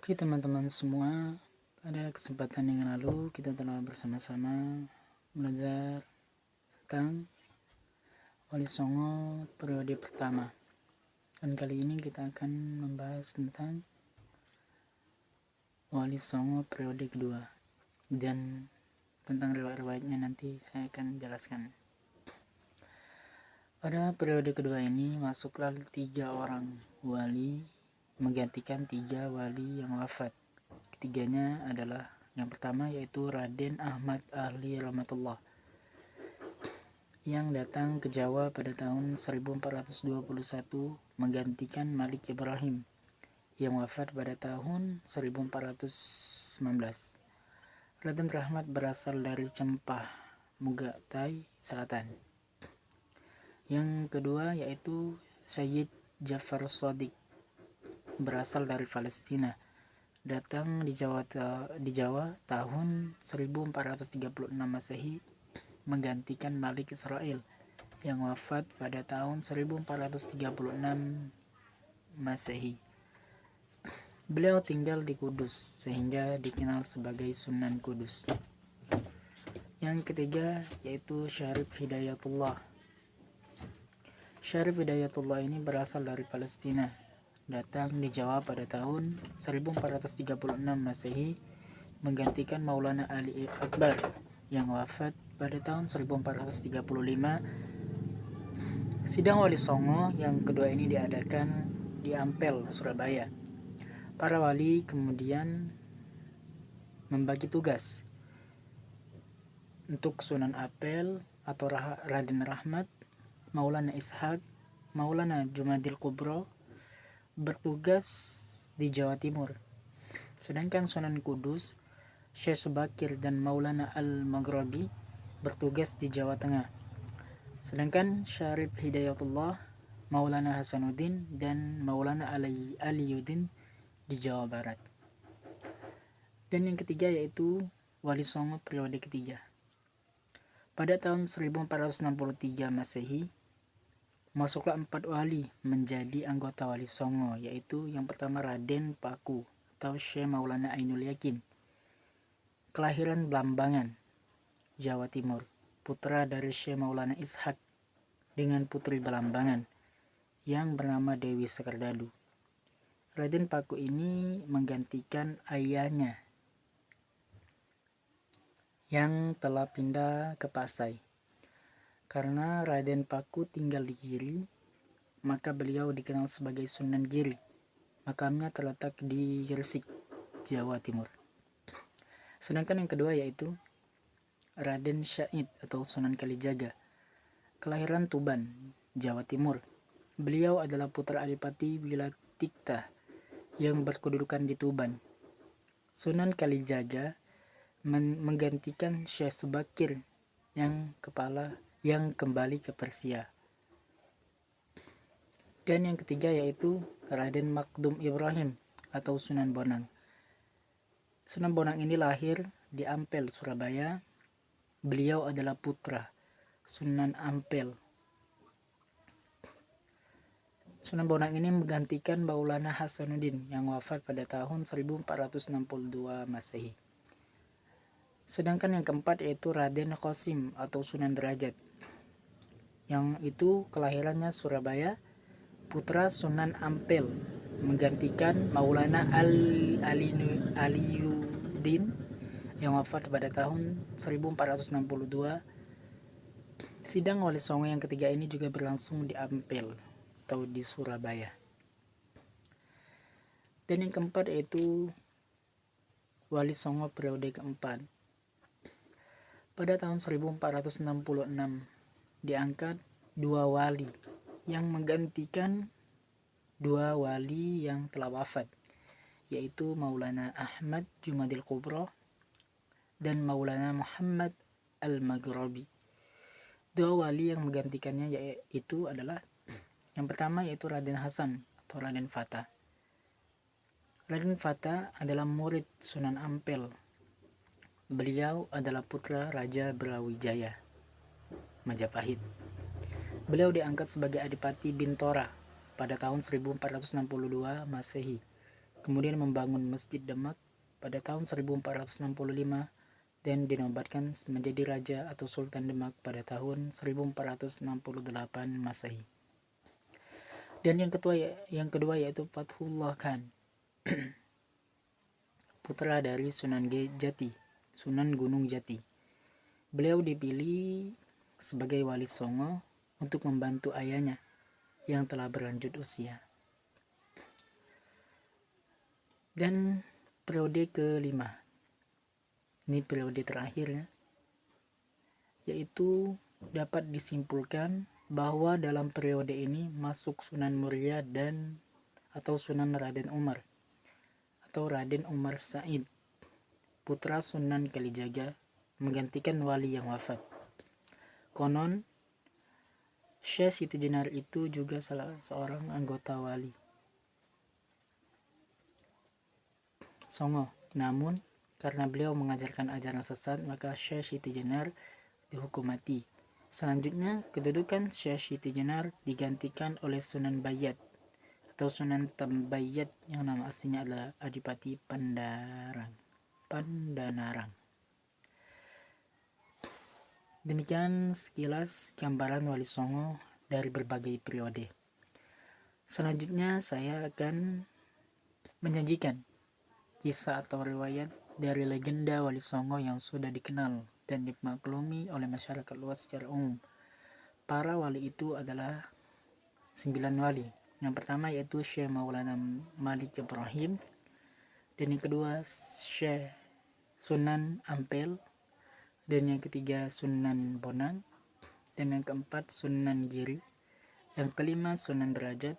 Oke teman-teman semua, pada kesempatan yang lalu kita telah bersama-sama belajar tentang Wali Songo periode pertama. Dan kali ini kita akan membahas tentang Wali Songo periode kedua. Dan tentang riwayat-riwayatnya nanti saya akan jelaskan. Pada periode kedua ini masuklah 3 orang wali menggantikan 3 wali yang wafat. Ketiganya adalah yang pertama yaitu Raden Ahmad Ahli Rahmatullah yang datang ke Jawa pada tahun 1421 menggantikan Malik Ibrahim yang wafat pada tahun 1419. Raden Rahmat berasal dari Cempah, Mugatai Selatan. Yang kedua yaitu Sayyid Jafar Shadiq berasal dari Palestina, datang di Jawa tahun 1436 Masehi menggantikan Malik Israel yang wafat pada tahun 1436 Masehi. Beliau tinggal di Kudus sehingga dikenal sebagai Sunan Kudus. Yang ketiga yaitu Syarif Hidayatullah. Syarif Hidayatullah ini berasal dari Palestina, datang di Jawa pada tahun 1436 Masehi menggantikan Maulana Ali Akbar yang wafat pada tahun 1435. Sidang Wali Songo yang kedua ini diadakan di Ampel, Surabaya. Para wali kemudian membagi tugas untuk Sunan Ampel atau Raden Rahmat, Maulana Ishaq, Maulana Jumadil Kubro bertugas di Jawa Timur. Sedangkan Sunan Kudus, Syekh Subakir dan Maulana Al-Maghrabi bertugas di Jawa Tengah. Sedangkan Syarif Hidayatullah, Maulana Hasanuddin dan Maulana Aliyuddin di Jawa Barat. Dan yang ketiga yaitu Wali Songo periode ketiga. Pada tahun 1463 Masehi, masuklah 4 wali menjadi anggota Wali Songo, yaitu yang pertama Raden Paku atau Syekh Maulana Ainul Yakin, kelahiran Blambangan, Jawa Timur, putra dari Syekh Maulana Ishaq dengan putri Belambangan yang bernama Dewi Sekardadu. Raden Paku ini menggantikan ayahnya yang telah pindah ke Pasai. Karena Raden Paku tinggal di Giri, maka beliau dikenal sebagai Sunan Giri. Makamnya terletak di Gresik, Jawa Timur. Sedangkan yang kedua yaitu Raden Syahid atau Sunan Kalijaga, kelahiran Tuban, Jawa Timur. Beliau adalah putra Adipati Wilatikta yang berkedudukan di Tuban. Sunan Kalijaga menggantikan Syekh Subakir yang kembali ke Persia. Dan yang ketiga yaitu Raden Makdum Ibrahim atau Sunan Bonang. Sunan Bonang ini lahir di Ampel, Surabaya. Beliau adalah putra Sunan Ampel. Sunan Bonang ini menggantikan Maulana Hasanuddin yang wafat pada tahun 1462 Masehi. Sedangkan yang keempat yaitu Raden Qasim atau Sunan Derajat, yang itu kelahirannya Surabaya, putra Sunan Ampel, menggantikan Maulana Aliyuddin yang wafat pada tahun 1462. Sidang Wali Songo yang ketiga ini juga berlangsung di Ampel atau di Surabaya. Dan yang keempat yaitu Wali Songo periode keempat. Pada tahun 1466 diangkat 2 wali yang menggantikan 2 wali yang telah wafat, yaitu Maulana Ahmad Jumadil Kubro dan Maulana Muhammad Al-Maghrabi. 2 wali yang menggantikannya yaitu adalah yang pertama yaitu Raden Hasan atau Raden Fata. Raden Fata adalah murid Sunan Ampel. Beliau adalah putra Raja Brawijaya, Majapahit. Beliau diangkat sebagai Adipati Bintora pada tahun 1462 Masehi. kemudian membangun Masjid Demak pada tahun 1465 dan dinobatkan menjadi Raja atau Sultan Demak pada tahun 1468 Masehi. Dan yang kedua yaitu Fathullah Khan, putra dari Sunan Gunung Jati. Beliau dipilih sebagai wali Songo untuk membantu ayahnya yang telah berlanjut usia. Dan periode kelima, ini periode terakhir ya, yaitu dapat disimpulkan bahwa dalam periode ini masuk Sunan Muria atau Sunan Raden Umar atau Raden Umar Said, putra Sunan Kalijaga, menggantikan wali yang wafat. Konon Syekh Siti Jenar itu juga salah seorang anggota wali Songo. Namun karena beliau mengajarkan ajaran sesat, maka Syekh Siti Jenar dihukum mati. Selanjutnya, kedudukan Syekh Siti Jenar digantikan oleh Sunan Bayat atau Sunan Tambayat yang nama aslinya adalah Adipati Pandanarang. Demikian sekilas gambaran wali Songo dari berbagai periode. Selanjutnya saya akan menyajikan kisah atau riwayat dari legenda wali Songo yang sudah dikenal dan dimaklumi oleh masyarakat luas secara umum. Para wali itu adalah 9 wali. Yang pertama yaitu Syekh Maulana Malik Ibrahim, dan yang kedua Syekh Sunan Ampel, dan yang ketiga Sunan Bonang, dan yang keempat Sunan Giri, yang kelima Sunan Derajat,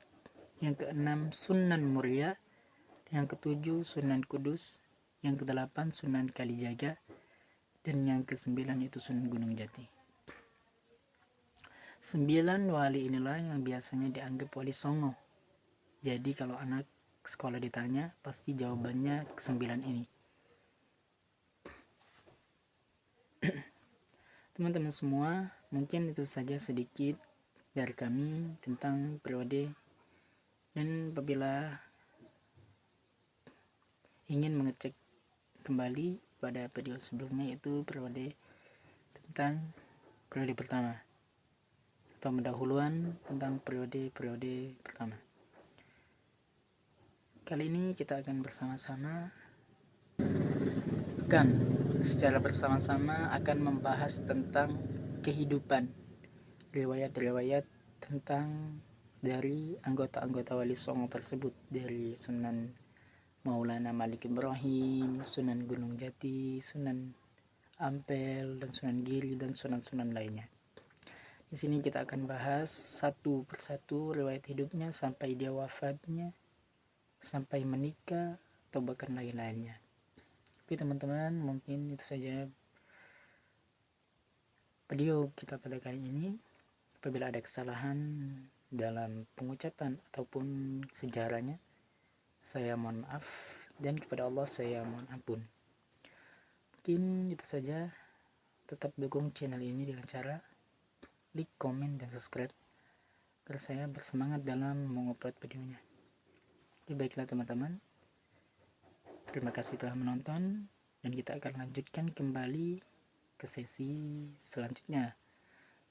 yang keenam Sunan Muria, yang ketujuh Sunan Kudus, yang kedelapan Sunan Kalijaga, dan yang kesembilan itu Sunan Gunung Jati. 9 wali inilah yang biasanya dianggap wali Songo. Jadi kalau anak sekolah ditanya, pasti jawabannya ke-9 ini. Teman-teman semua, mungkin itu saja sedikit dari kami tentang periode. Dan apabila ingin mengecek kembali pada video sebelumnya, yaitu periode pertama atau pendahuluan tentang periode pertama. Kali ini kita akan secara bersama-sama akan membahas tentang kehidupan, riwayat-riwayat tentang dari anggota-anggota wali Songo tersebut, dari Sunan Maulana Malik Ibrahim, Sunan Gunung Jati, Sunan Ampel, dan Sunan Giri, dan sunan-sunan lainnya. Di sini kita akan bahas satu persatu riwayat hidupnya sampai dia wafatnya, sampai menikah, atau bahkan lain-lainnya. Oke teman-teman, mungkin itu saja video kita pada kali ini. Apabila ada kesalahan dalam pengucapan ataupun sejarahnya, saya mohon maaf, dan kepada Allah saya mohon ampun. Mungkin itu saja. Tetap dukung channel ini dengan cara like, komen, dan subscribe agar saya bersemangat dalam mengupload videonya. Oke, baiklah teman-teman, terima kasih telah menonton, dan kita akan lanjutkan kembali ke sesi selanjutnya.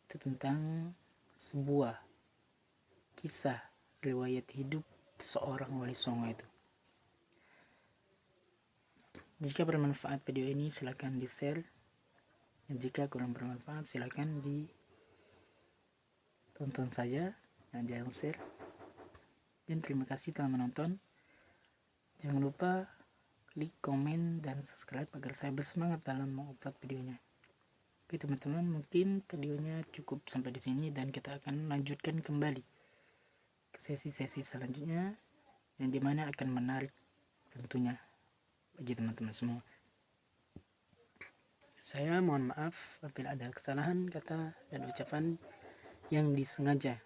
Itu tentang sebuah kisah riwayat hidup seorang wali Songo itu. Jika bermanfaat video ini silakan di share, dan jika kurang bermanfaat silakan ditonton saja, jangan share. Dan terima kasih telah menonton. Jangan lupa like, komen, dan subscribe agar saya bersemangat dalam mengupload videonya. Oke teman-teman, mungkin videonya cukup sampai di sini, dan kita akan lanjutkan kembali ke sesi-sesi selanjutnya, yang dimana akan menarik tentunya bagi teman-teman semua. Saya mohon maaf apabila ada kesalahan kata dan ucapan yang disengaja,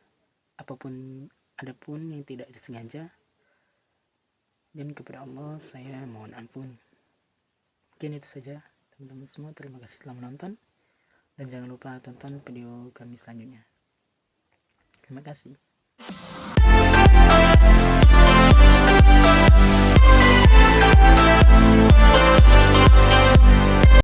adapun yang tidak disengaja, dan kepada Allah saya mohon ampun. Mungkin itu saja teman-teman semua. Terima kasih telah menonton, dan jangan lupa tonton video kami selanjutnya. Terima kasih.